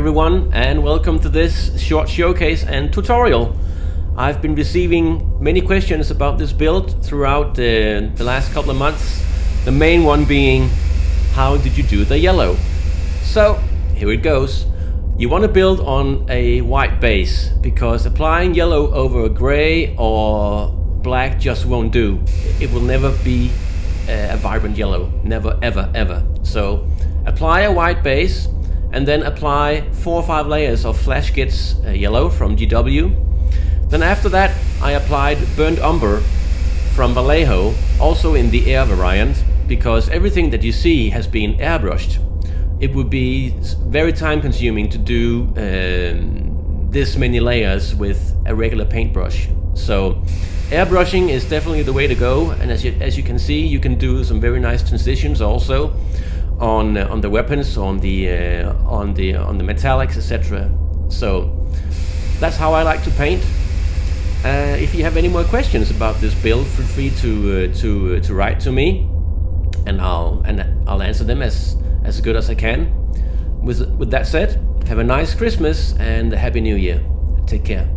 everyone, and welcome to this short showcase and tutorial. I've been receiving many questions about this build throughout the last couple of months. The main one being, how did you do the yellow? So here it goes. You want to build on a white base because applying yellow over a gray or black just won't do. It will never be a vibrant yellow, never ever ever. So apply a white base and then apply 4 or 5 layers of Flash Gits yellow from GW. Then after that I applied burnt umber from Vallejo, also in the air variant, because everything that you see has been airbrushed. It would be very time consuming to do this many layers with a regular paintbrush. So airbrushing is definitely the way to go, and as you can see, you can do some very nice transitions also on the weapons, on the metallics, etc. So that's how I like to paint. If you have any more questions about this build, feel free to write to me, and I'll answer them as good as I can. With that said, have a nice Christmas and a Happy New Year. Take care.